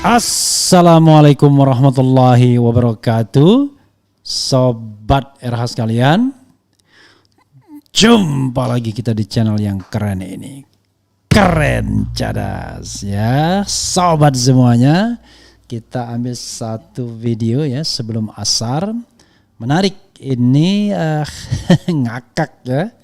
Assalamualaikum warahmatullahi wabarakatuh. Sobat RH sekalian, jumpa lagi kita di channel yang keren ini. Keren cadas ya. Sobat semuanya, kita ambil satu video ya sebelum asar. Menarik ini ngakak ya.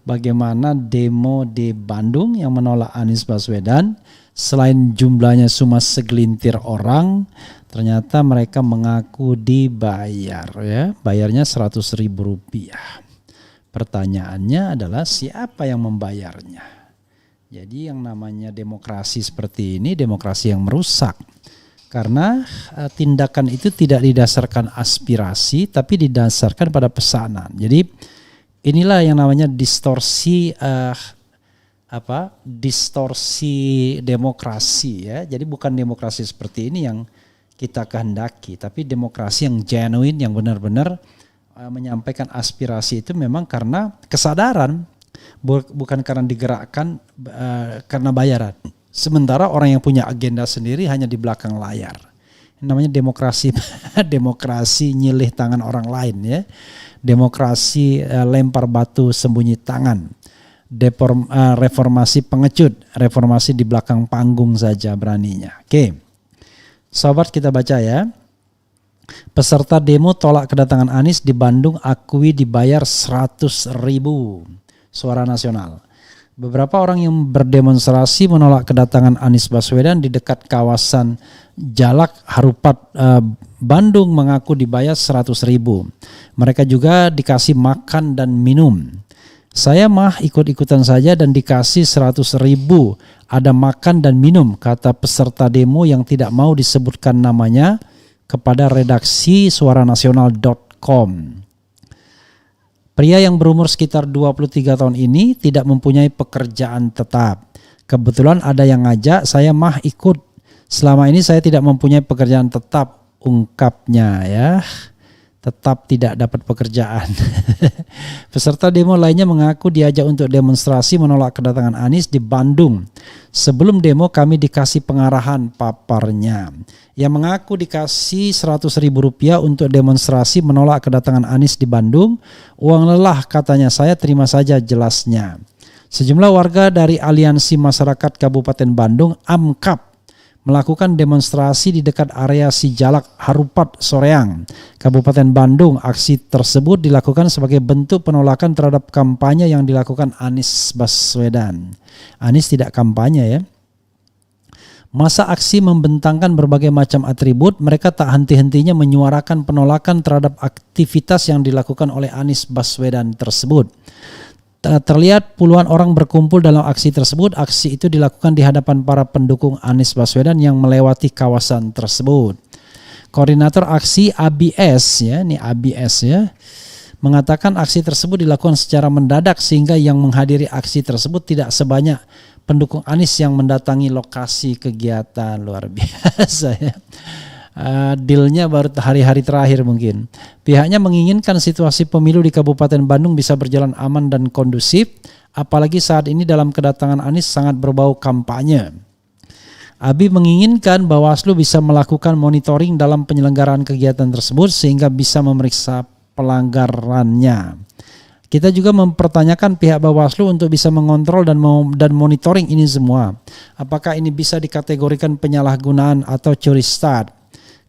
Bagaimana demo di Bandung yang menolak Anies Baswedan. Selain jumlahnya cuma segelintir orang, ternyata mereka mengaku dibayar ya. Bayarnya Rp100.000. Pertanyaannya adalah siapa yang membayarnya? Jadi yang namanya demokrasi seperti ini demokrasi yang merusak. Karena tindakan itu tidak didasarkan aspirasi tapi didasarkan pada pesanan. Jadi inilah yang namanya distorsi distorsi demokrasi ya. Jadi bukan demokrasi seperti ini yang kita kehendaki, tapi demokrasi yang genuine, yang benar-benar menyampaikan aspirasi itu memang karena kesadaran, bukan karena digerakkan karena bayaran. Sementara orang yang punya agenda sendiri hanya di belakang layar. Namanya demokrasi demokrasi nyilih tangan orang lain ya. Demokrasi lempar batu sembunyi tangan. Reformasi pengecut, reformasi di belakang panggung saja beraninya. Oke, sobat kita baca ya. Peserta demo tolak kedatangan Anies di Bandung akui dibayar 100.000. Suara Nasional. Beberapa orang yang berdemonstrasi menolak kedatangan Anies Baswedan di dekat kawasan Jalak Harupat Bandung mengaku dibayar 100.000. Mereka juga dikasih makan dan minum. Saya mah ikut-ikutan saja dan dikasih 100.000, ada makan dan minum, kata peserta demo yang tidak mau disebutkan namanya kepada redaksi suaranasional.com. Pria yang berumur sekitar 23 tahun ini tidak mempunyai pekerjaan tetap. Kebetulan ada yang ngajak, saya mah ikut. Selama ini saya tidak mempunyai pekerjaan tetap, ungkapnya ya. Tetap tidak dapat pekerjaan. Peserta demo lainnya mengaku diajak untuk demonstrasi menolak kedatangan Anies di Bandung. Sebelum demo kami dikasih pengarahan, paparnya. Yang mengaku dikasih Rp100.000 untuk demonstrasi menolak kedatangan Anies di Bandung. Uang lelah katanya, saya terima saja, jelasnya. Sejumlah warga dari Aliansi Masyarakat Kabupaten Bandung AMKAB melakukan demonstrasi di dekat area Sijalak Harupat Soreang, Kabupaten Bandung. Aksi tersebut dilakukan sebagai bentuk penolakan terhadap kampanye yang dilakukan Anies Baswedan. Anies tidak kampanye ya. Masa aksi membentangkan berbagai macam atribut, mereka tak henti-hentinya menyuarakan penolakan terhadap aktivitas yang dilakukan oleh Anies Baswedan tersebut. Terlihat puluhan orang berkumpul dalam aksi tersebut. Aksi itu dilakukan di hadapan para pendukung Anies Baswedan yang melewati kawasan tersebut. Koordinator aksi ABS ya, ini ABS ya, mengatakan aksi tersebut dilakukan secara mendadak sehingga yang menghadiri aksi tersebut tidak sebanyak pendukung Anies yang mendatangi lokasi kegiatan. Luar biasa ya. Dealnya baru hari-hari terakhir mungkin. Pihaknya menginginkan situasi pemilu di Kabupaten Bandung bisa berjalan aman dan kondusif, apalagi saat ini dalam kedatangan Anies sangat berbau kampanye. Abi menginginkan Bawaslu bisa melakukan monitoring dalam penyelenggaraan kegiatan tersebut sehingga bisa memeriksa pelanggarannya. Kita juga mempertanyakan pihak Bawaslu untuk bisa mengontrol dan monitoring ini semua. Apakah ini bisa dikategorikan penyalahgunaan atau curi start?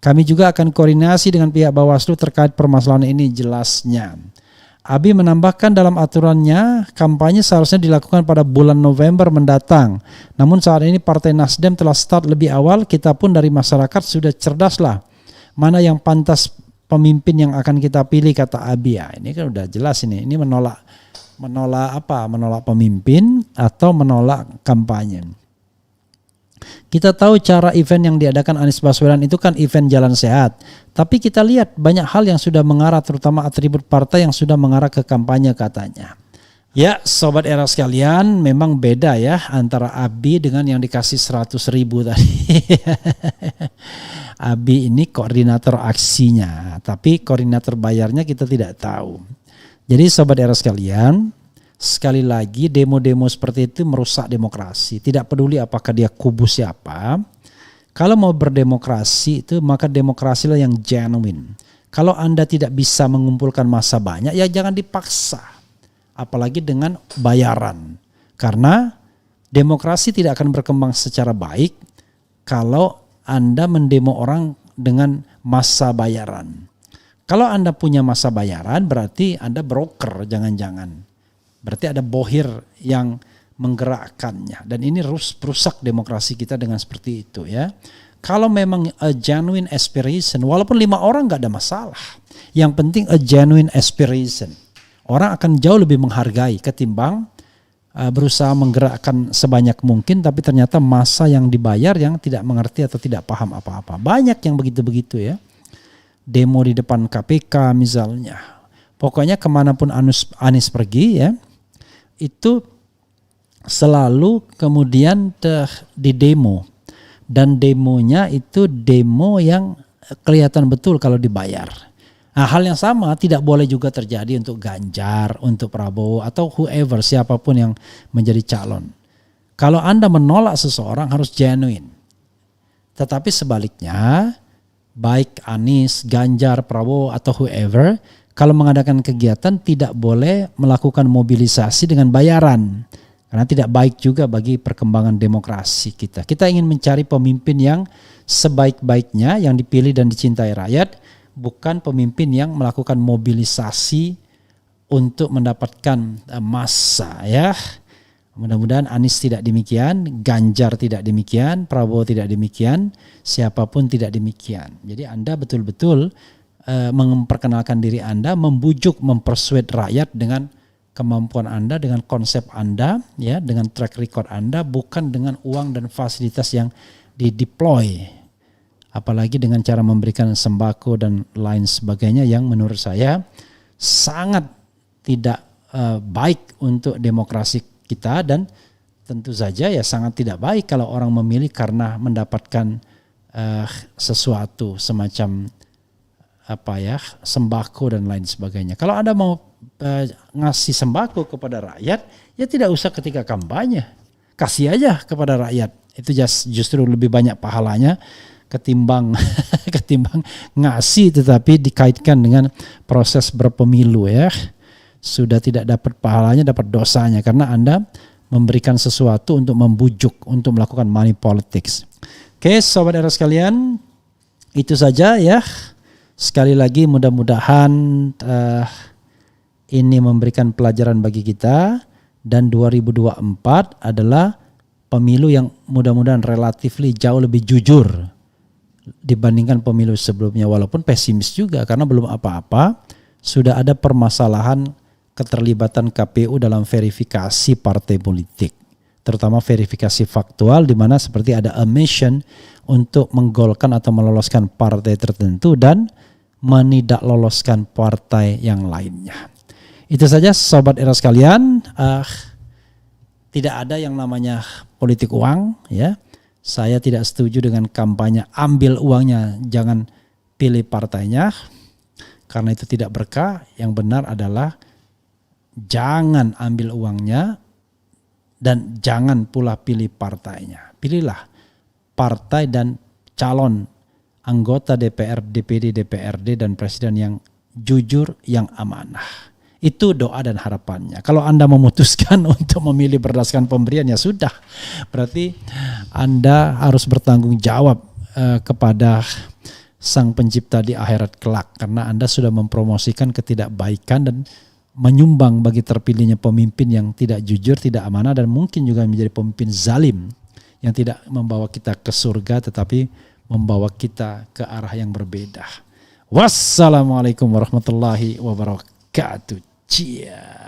Kami juga akan koordinasi dengan pihak Bawaslu terkait permasalahan ini, jelasnya. Abi menambahkan dalam aturannya kampanye seharusnya dilakukan pada bulan November mendatang. Namun saat ini Partai Nasdem telah start lebih awal, kita pun dari masyarakat sudah cerdaslah mana yang pantas pemimpin yang akan kita pilih, kata Abi. Ya, ini kan udah jelas ini menolak apa? Menolak pemimpin atau menolak kampanye. Kita tahu cara event yang diadakan Anies Baswedan itu kan event jalan sehat. Tapi kita lihat banyak hal yang sudah mengarah, terutama atribut partai yang sudah mengarah ke kampanye katanya. Ya sobat era sekalian, memang beda ya antara Abi dengan yang dikasih 100.000 tadi. Abi ini koordinator aksinya, tapi koordinator bayarnya kita tidak tahu. Jadi sobat era sekalian, sekali lagi demo-demo seperti itu merusak demokrasi. Tidak peduli apakah dia kubu siapa, Kalau mau berdemokrasi itu maka demokrasilah yang genuine. Kalau Anda tidak bisa mengumpulkan massa banyak, ya jangan dipaksa. Apalagi dengan bayaran. Karena demokrasi tidak akan berkembang secara baik kalau Anda mendemo orang dengan massa bayaran. Kalau Anda punya massa bayaran berarti Anda broker, jangan-jangan. Berarti ada bohir yang menggerakkannya. Dan ini rusak demokrasi kita dengan seperti itu ya. Kalau memang a genuine aspiration, walaupun 5 orang gak ada masalah. Yang penting a genuine aspiration. Orang akan jauh lebih menghargai ketimbang berusaha menggerakkan sebanyak mungkin tapi ternyata massa yang dibayar yang tidak mengerti atau tidak paham apa-apa. Banyak yang begitu-begitu ya. Demo di depan KPK misalnya. Pokoknya kemanapun Anies pergi ya, itu selalu kemudian di demo. Dan demonya itu demo yang kelihatan betul kalau dibayar. Nah, hal yang sama tidak boleh juga terjadi untuk Ganjar, untuk Prabowo atau whoever, siapapun yang menjadi calon. Kalau Anda menolak seseorang harus genuine. Tetapi sebaliknya, baik Anies, Ganjar, Prabowo atau whoever, kalau mengadakan kegiatan tidak boleh melakukan mobilisasi dengan bayaran. Karena tidak baik juga bagi perkembangan demokrasi kita. Kita ingin mencari pemimpin yang sebaik-baiknya, yang dipilih dan dicintai rakyat, bukan pemimpin yang melakukan mobilisasi untuk mendapatkan massa ya. Mudah-mudahan Anies tidak demikian, Ganjar tidak demikian, Prabowo tidak demikian, siapapun tidak demikian. Jadi Anda betul-betul memperkenalkan diri Anda, membujuk, mempersuade rakyat dengan kemampuan Anda, dengan konsep Anda, ya, dengan track record Anda, bukan dengan uang dan fasilitas yang dideploy. Apalagi dengan cara memberikan sembako dan lain sebagainya yang menurut saya sangat tidak baik untuk demokrasi kita, dan tentu saja ya sangat tidak baik kalau orang memilih karena mendapatkan sesuatu semacam sembako dan lain sebagainya. Kalau Anda mau ngasih sembako kepada rakyat, ya tidak usah ketika kampanye, kasih aja kepada rakyat. Itu justru lebih banyak pahalanya ketimbang ngasih tetapi dikaitkan dengan proses berpemilu ya. Sudah tidak dapat pahalanya, dapat dosanya karena Anda memberikan sesuatu untuk membujuk, untuk melakukan money politics. Oke, sobat era sekalian, itu saja ya. Sekali lagi mudah-mudahan ini memberikan pelajaran bagi kita, dan 2024 adalah pemilu yang mudah-mudahan relatifly jauh lebih jujur dibandingkan pemilu sebelumnya, walaupun pesimis juga karena belum apa-apa. Sudah ada permasalahan keterlibatan KPU dalam verifikasi partai politik, terutama verifikasi faktual di mana seperti ada omission untuk menggolkan atau meloloskan partai tertentu dan menidakloloskan partai yang lainnya. Itu saja sobat era sekalian, tidak ada yang namanya politik uang ya. Saya tidak setuju dengan kampanye ambil uangnya, jangan pilih partainya, karena itu tidak berkah. Yang benar adalah jangan ambil uangnya dan jangan pula pilih partainya. Pilihlah partai dan calon anggota DPR, DPD, DPRD dan presiden yang jujur, yang amanah. Itu doa dan harapannya. Kalau Anda memutuskan untuk memilih berdasarkan pemberian, ya sudah. Berarti Anda harus bertanggung jawab kepada Sang Pencipta di akhirat kelak. Karena Anda sudah mempromosikan ketidakbaikan dan menyumbang bagi terpilihnya pemimpin yang tidak jujur, tidak amanah, dan mungkin juga menjadi pemimpin zalim yang tidak membawa kita ke surga tetapi membawa kita ke arah yang berbeda. Wassalamualaikum warahmatullahi wabarakatuh. Cia.